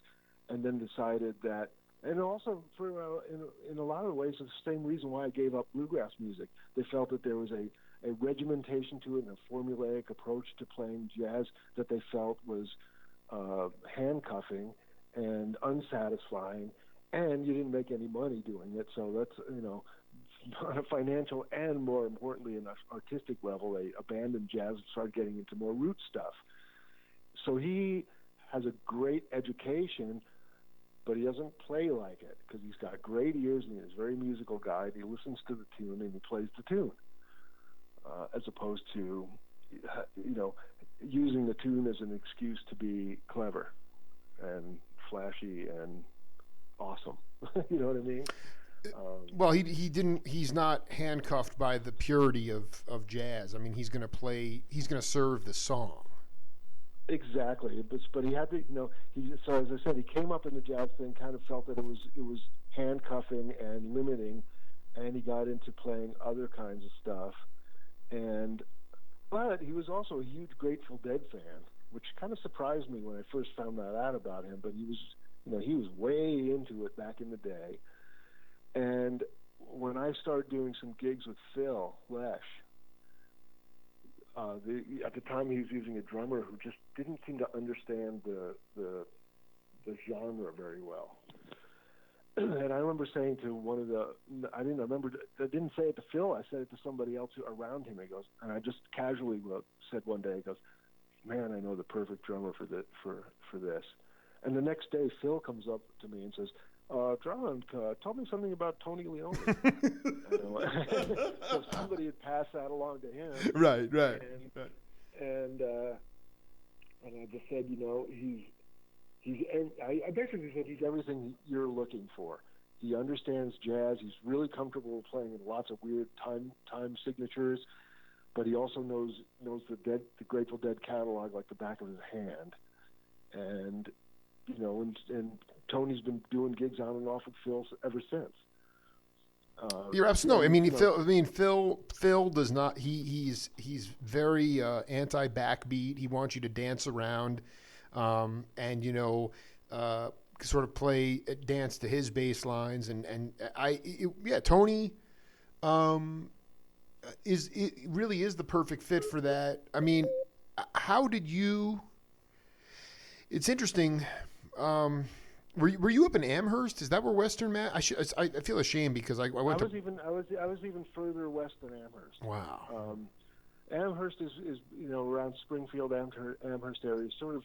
and then decided that, and also in a lot of ways, it's the same reason why I gave up bluegrass music. They felt that there was a regimentation to it and a formulaic approach to playing jazz that they felt was handcuffing and unsatisfying, and you didn't make any money doing it. So that's, on a financial and, more importantly, an artistic level, they abandoned jazz and started getting into more root stuff. So he has a great education, but he doesn't play like it, because he's got great ears and he's a very musical guy. And he listens to the tune and he plays the tune, as opposed to, using the tune as an excuse to be clever and flashy and awesome. You know what I mean? Well, he's not handcuffed by the purity of jazz. I mean, he's going to serve the song. Exactly. But he had to, so as I said, he came up in the jazz thing, kind of felt that it was handcuffing and limiting, and he got into playing other kinds of stuff. But he was also a huge Grateful Dead fan, which kind of surprised me when I first found that out about him. But he was way into it back in the day. And when I started doing some gigs with Phil Lesh, at the time he was using a drummer who just didn't seem to understand the genre very well. And I remember saying to I didn't say it to Phil, I said it to somebody else around him. He goes, and I just casually said one day, he goes, "Man, I know the perfect drummer for this." And the next day, Phil comes up to me and says, "Jon, tell me something about Tony Leone." So somebody had passed that along to him. Right. And I just said, I basically said he's everything you're looking for. He understands jazz. He's really comfortable playing in lots of weird time signatures, but he also knows the Grateful Dead catalog like the back of his hand. And and Tony's been doing gigs on and off with Phil ever since. You're absolutely. Phil does not. He's very anti-backbeat. He wants you to dance around, and sort of dance to his bass lines. Tony, really is the perfect fit for that. I mean, how did you? It's interesting. Were you up in Amherst? Is that where Western Mass? I feel ashamed because I was even further west than Amherst. Wow. Amherst is around Springfield, Amherst area, sort of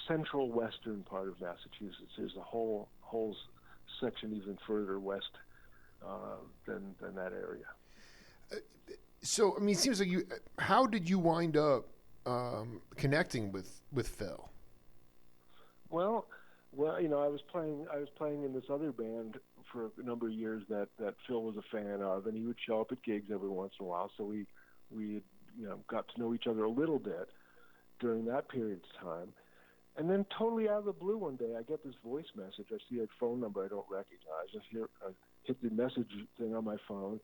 central western part of Massachusetts. There's a whole section even further west than that area. So it seems like you. How did you wind up connecting with Phil? Well, Well, I was playing in this other band for a number of years that Phil was a fan of, and he would show up at gigs every once in a while. So we got to know each other a little bit during that period of time. And then totally out of the blue one day, I get this voice message. I see a phone number I don't recognize. I hit the message thing on my phone,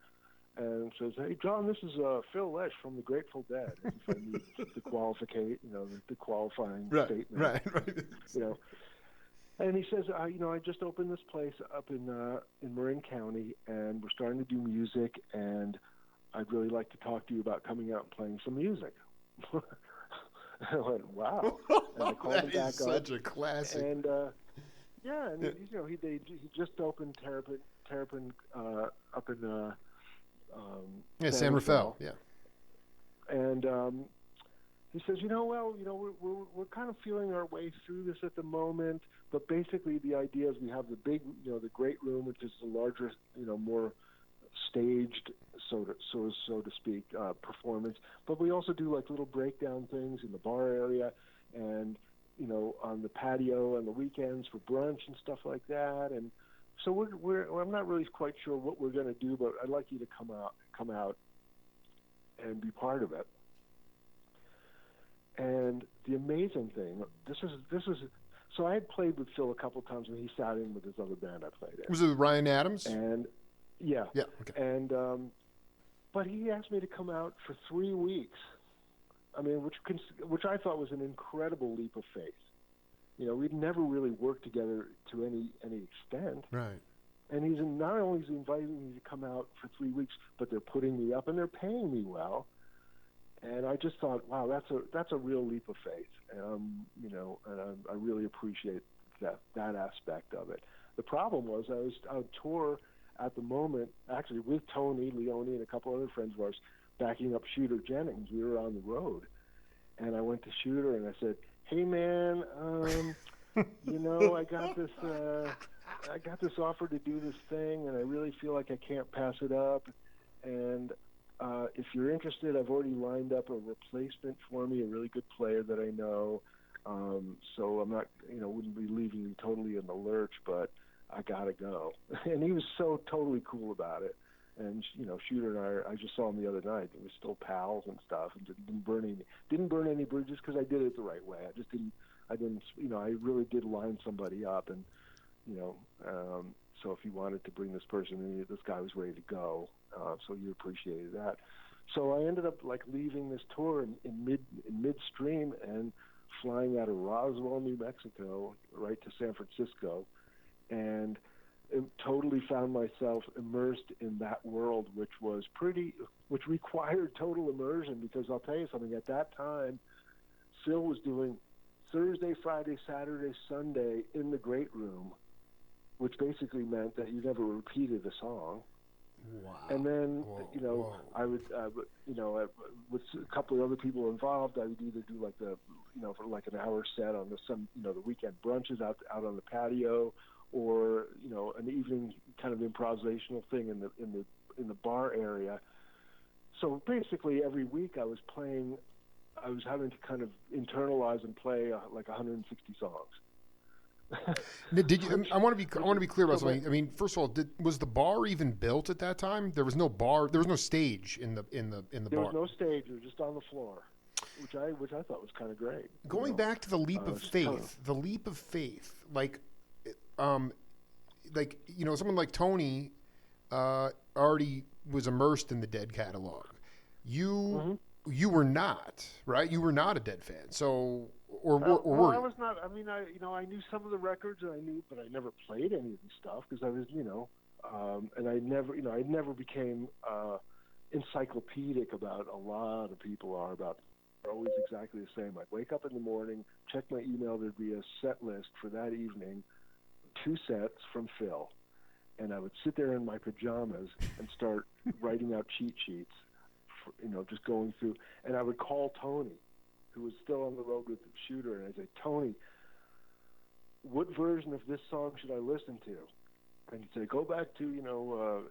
and it says, "Hey, John, this is Phil Lesh from the Grateful Dead." If I need the qualifying statement. Right. And he says, I just opened this place up in Marin County, and we're starting to do music, and I'd really like to talk to you about coming out and playing some music. I went, wow. And I called him back is such a classic. And he just opened Terrapin up in San Rafael. Yeah. And he says, we're kind of feeling our way through this at the moment, but basically the idea is we have the big, the great room, which is the larger, more staged, so to speak, performance. But we also do like little breakdown things in the bar area, and on the patio on the weekends for brunch and stuff like that. And so I'm not really quite sure what we're going to do, but I'd like you to come out and be part of it. And the amazing thing, this is. So I had played with Phil a couple times when he sat in with his other band I played in. Was it Ryan Adams? And yeah. Okay. And but he asked me to come out for 3 weeks. I mean, which I thought was an incredible leap of faith. We'd never really worked together to any extent. Right. And not only is he inviting me to come out for 3 weeks, but they're putting me up and they're paying me well. And I just thought, wow, that's a real leap of faith. And I really appreciate that aspect of it. The problem was I was on tour at the moment, actually with Tony Leone and a couple other friends of ours, backing up Shooter Jennings. We were on the road, and I went to Shooter and I said, "Hey man, I got this offer to do this thing, and I really feel like I can't pass it up. And if you're interested, I've already lined up a replacement for me, a really good player that I know. So I'm not, wouldn't be leaving you totally in the lurch, but I gotta go." And he was so totally cool about it. And Shooter and I just saw him the other night. We were still pals and stuff, and didn't burn any bridges because I did it the right way. I really did line somebody up, and so if he wanted to bring this person in, this guy was ready to go. So you appreciated that. So I ended up like leaving this tour in midstream and flying out of Roswell, New Mexico, right to San Francisco, and totally found myself immersed in that world, which required total immersion, because I'll tell you something, at that time, Phil was doing Thursday, Friday, Saturday, Sunday in the Great Room, which basically meant that you never repeated a song. Wow. And then, Whoa. I would, with a couple of other people involved, I would either do like for like an hour set on the weekend brunches out on the patio, or an evening kind of improvisational thing in the bar area. So basically every week I was having to kind of internalize and play like 160 songs. Did you? I want to be clear about something. I mean, first of all, was the bar even built at that time? There was no bar. There was no stage in the bar. There was no stage. It was just on the floor, which I thought was kind of great. Going back to the leap of faith, someone like Tony already was immersed in the Dead catalog. You were not, right? You were not a Dead fan. So, or were I you? was not. I mean, I knew some of the records, and but I never played any of the stuff because I was, and I never became encyclopedic about a lot of people are about. They're always exactly the same. I'd wake up in the morning, check my email. There'd be a set list for that evening, 2 sets from Phil, and I would sit there in my pajamas and start writing out cheat sheets, just going through. And I would call Tony, who was still on the road with Shooter, and I'd say, "Tony, what version of this song should I listen to?" And he'd say, "Go back to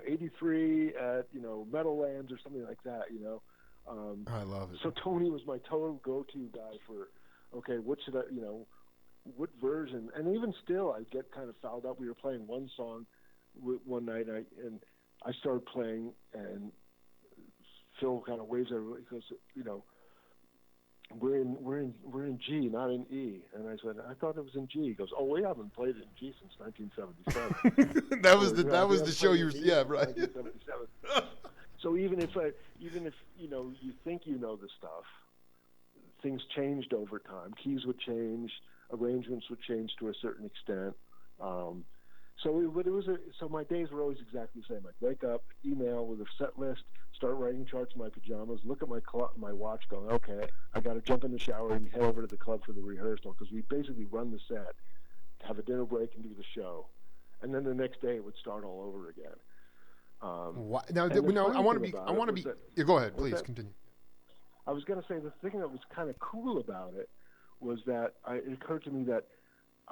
83 at Meadowlands or something like that." I love it. So Tony was my total go-to guy for, okay, what should I what version, and even still, I get kind of fouled up. We were playing one song one night, and I started playing, and Phil kind of waves everybody. He goes, we're in G, not in E. And I said, I thought it was in G. He goes, oh, we haven't played it in G since 1977. that was the show you were, yeah, right. 1977. So even if you think you know the stuff, things changed over time. Keys would change, arrangements would change to a certain extent. So my days were always exactly the same. I'd wake up, email with a set list, start writing charts in my pajamas, look at my watch, going, okay, I got to jump in the shower and head over to the club for the rehearsal, because we basically run the set, have a dinner break, and do the show, and then the next day it would start all over again. I want to be. Yeah, go ahead, please continue. I was going to say the thing that was kind of cool about it was that it occurred to me that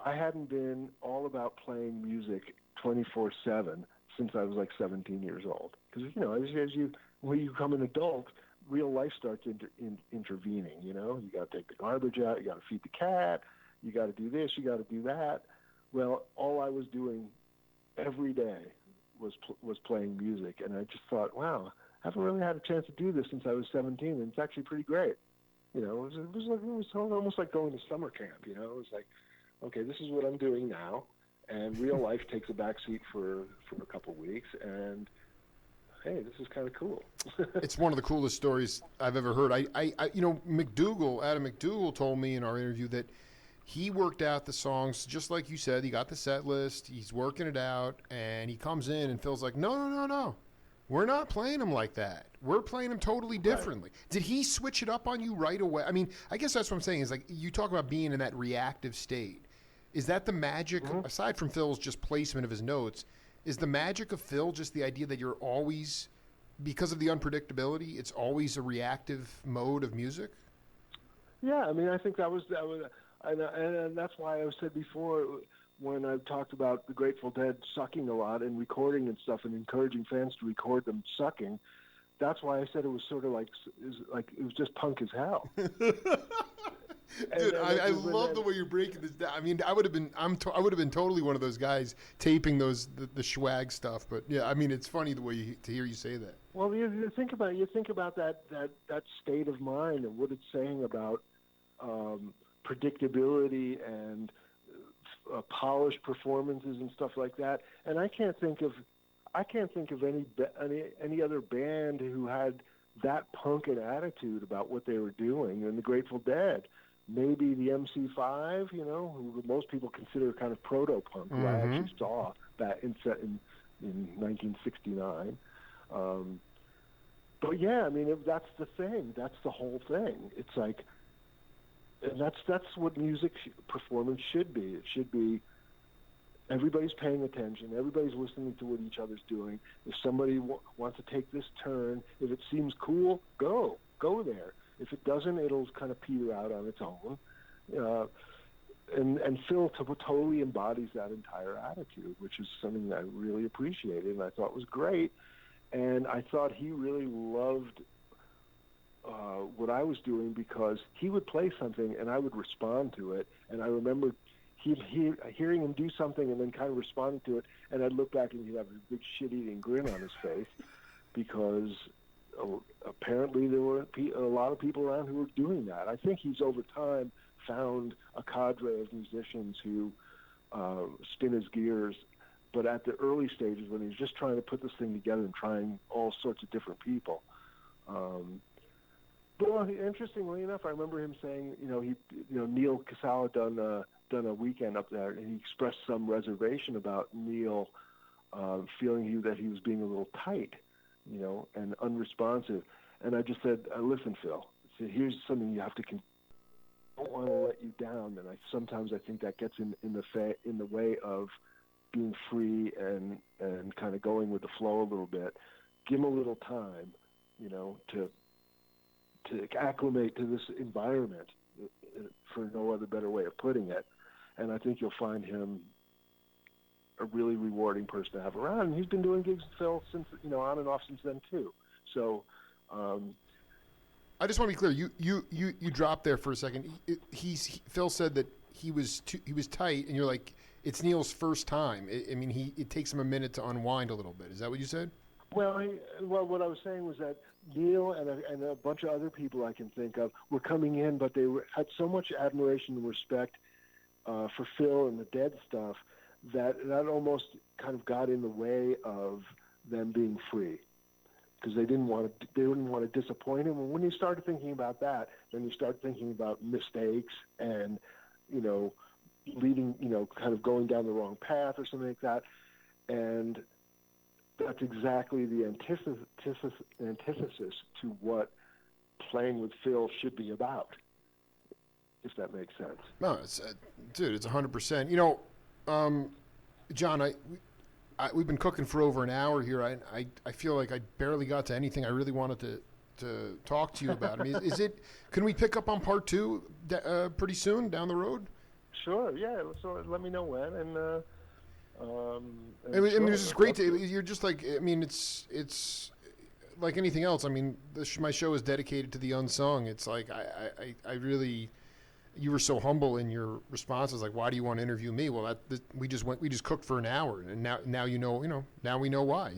I hadn't been all about playing music 24/7 since I was like 17 years old. Because when you become an adult, real life starts intervening. You got to take the garbage out, you got to feed the cat, you got to do this, you got to do that. Well, all I was doing every day was playing music, and I just thought, wow, I haven't really had a chance to do this since I was 17, and it's actually pretty great. It was almost like going to summer camp. It was like, okay, this is what I'm doing now, and real life takes a back seat for a couple of weeks, and hey, this is kind of cool. It's one of the coolest stories I've ever heard. Adam McDougall told me in our interview that he worked out the songs just like you said. He got the set list, he's working it out, and he comes in and Phil's like, no. We're not playing them like that. We're playing them totally differently. Right. Did he switch it up on you right away? I mean, I guess that's what I'm saying is, like, you talk about being in that reactive state. Is that the magic, aside from Phil's just placement of his notes, is the magic of Phil just the idea that you're always, because of the unpredictability, it's always a reactive mode of music? Yeah, I mean, I think that was and that's why I said before, when I talked about the Grateful Dead sucking a lot and recording and stuff and encouraging fans to record them sucking, that's why I said it was sort of like it was just punk as hell. Dude, I love the way you're breaking this down. I mean, I would have been totally one of those guys taping the swag stuff. But yeah, I mean, it's funny the way to hear you say that. Well, you think about that state of mind and what it's saying about predictability and polished performances and stuff like that. And I can't think of any other band who had that punk an attitude about what they were doing. And the Grateful Dead, maybe the MC5, who most people consider kind of proto-punk, who I actually saw that in 1969. But yeah, I mean, that's the thing. That's the whole thing. It's like, and that's what music performance should be. It should be everybody's paying attention. Everybody's listening to what each other's doing. If somebody wants to take this turn, if it seems cool, go there. If it doesn't, it'll kind of peter out on its own. And Phil totally embodies that entire attitude, which is something that I really appreciated and I thought was great. And I thought he really loved what I was doing, because he would play something and I would respond to it. And I remember hearing him do something and then kind of responding to it, and I'd look back and he'd have a big shit-eating grin on his face, because apparently there were a lot of people around who were doing that. I think he's over time found a cadre of musicians who spin his gears, but at the early stages when he was just trying to put this thing together and trying all sorts of different people. But interestingly enough, I remember him saying, Neil Casala done a weekend up there, and he expressed some reservation about Neil feeling that he was being a little tight, and unresponsive. And I just said, listen, Phil, here's something you have to. I don't want to let you down, and sometimes I think that gets in the way of being free and kind of going with the flow a little bit. Give him a little time, to acclimate to this environment, for no other better way of putting it. And I think you'll find him a really rewarding person to have around. And he's been doing gigs with Phil since, on and off since then too. So, I just want to be clear. You dropped there for a second. Phil said that he was tight, and you're like, it's Neil's first time. I mean, it takes him a minute to unwind a little bit. Is that what you said? Well, what I was saying was that Neil and a bunch of other people I can think of were coming in, but they had so much admiration and respect for Phil and the Dead stuff that almost kind of got in the way of them being free, because they didn't want to disappoint him. And when you started thinking about that, then you start thinking about mistakes and, leading, kind of going down the wrong path or something like that. And that's exactly the antithesis to what playing with Phil should be about, if that makes sense. No, it's dude, it's 100%. John, we've been cooking for over an hour here. I feel like I barely got to anything I really wanted to talk to you about. I mean, can we pick up on part 2 pretty soon down the road? Sure, yeah. So let me know when. I mean, this is great. You're just like, I mean, it's like anything else. I mean, my show is dedicated to the unsung. It's like, I really, you were so humble in your responses. Like, why do you want to interview me? Well, we just cooked for an hour, and now now we know why.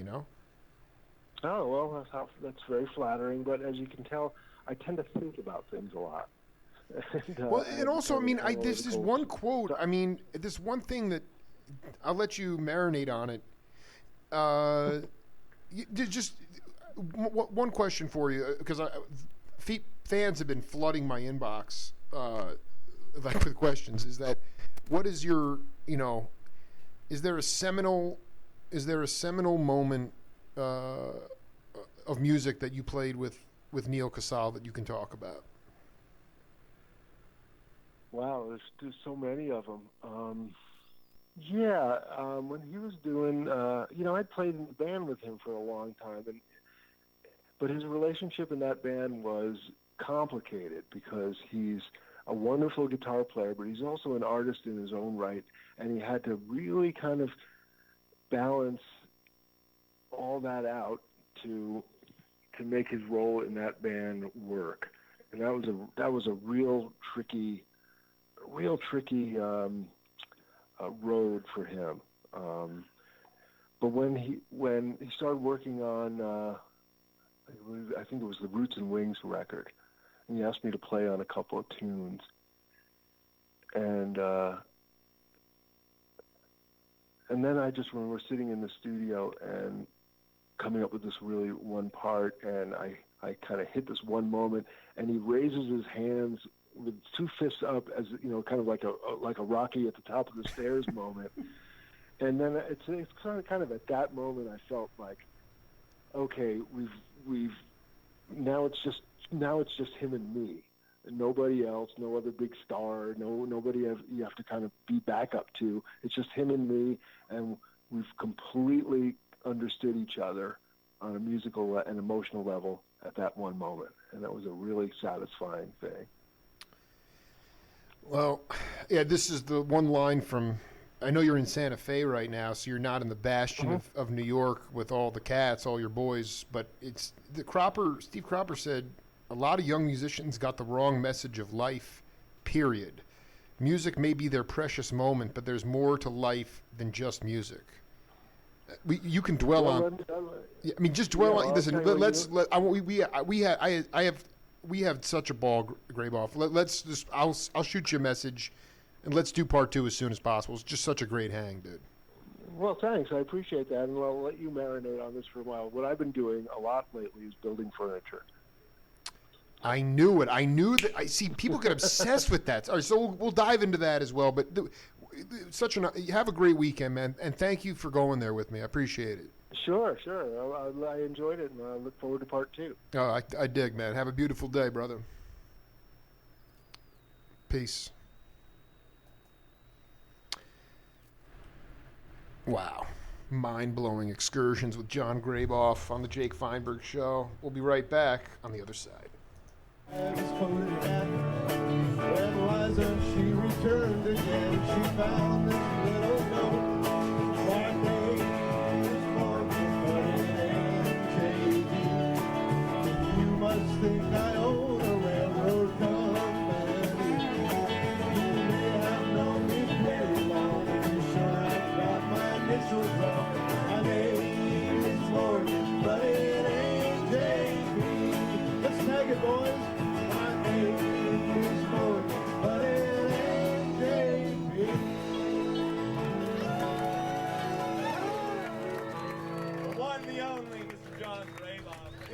Oh, well, that's very flattering. But as you can tell, I tend to think about things a lot. And also, I mean, this is one quote. I mean, this one thing that I'll let you marinate on it. Just one question for you, because fans have been flooding my inbox with questions. Is that what is your is there a seminal moment of music that you played with Neil Casal that you can talk about? Wow, there's so many of them. When he was doing, I'd played in the band with him for a long time, but his relationship in that band was complicated because he's a wonderful guitar player, but he's also an artist in his own right, and he had to really kind of balance all that out to make his role in that band work, and that was a real tricky road for him. But when he started working on, I think it was the Roots and Wings record, and he asked me to play on a couple of tunes, and then I just remember sitting in the studio and coming up with this really one part, and I kind of hit this one moment, and he raises his hands with 2 fists up, as kind of like a Rocky at the top of the stairs moment. And then it's kind of at that moment I felt like, okay, we've now it's just him and me, and nobody else, no other big star, nobody you have to kind of be back up to. It's just him and me, and we've completely understood each other on a musical and emotional level at that one moment, and that was a really satisfying thing. Well, yeah, this is the one line from, I know you're in Santa Fe right now, so you're not in the bastion of New York with all the cats, all your boys, but it's Steve Cropper said, a lot of young musicians got the wrong message of life, period. Music may be their precious moment, but there's more to life than just music. You can dwell on. I mean, just dwell on. Listen, we have such a ball, Graboff. Let's just. I'll shoot you a message, and let's do part 2 as soon as possible. It's just such a great hang, dude. Well, thanks. I appreciate that, and I'll let you marinate on this for a while. What I've been doing a lot lately is building furniture. I knew it. I knew that. I see people get obsessed with that. All right, so we'll dive into that as well. But have a great weekend, man, and thank you for going there with me. I appreciate it. Sure. I enjoyed it, and I look forward to part 2. Oh, I dig, man. Have a beautiful day, brother. Peace. Wow. Mind-blowing excursions with Jon Graboff on the Jake Feinberg Show. We'll be right back on the other side. When Liza, she returned again, she found this little note. My name is Margaret, but it ain't J.D. You must think I own a railroad company. You may have no Mr. Jon Graboff.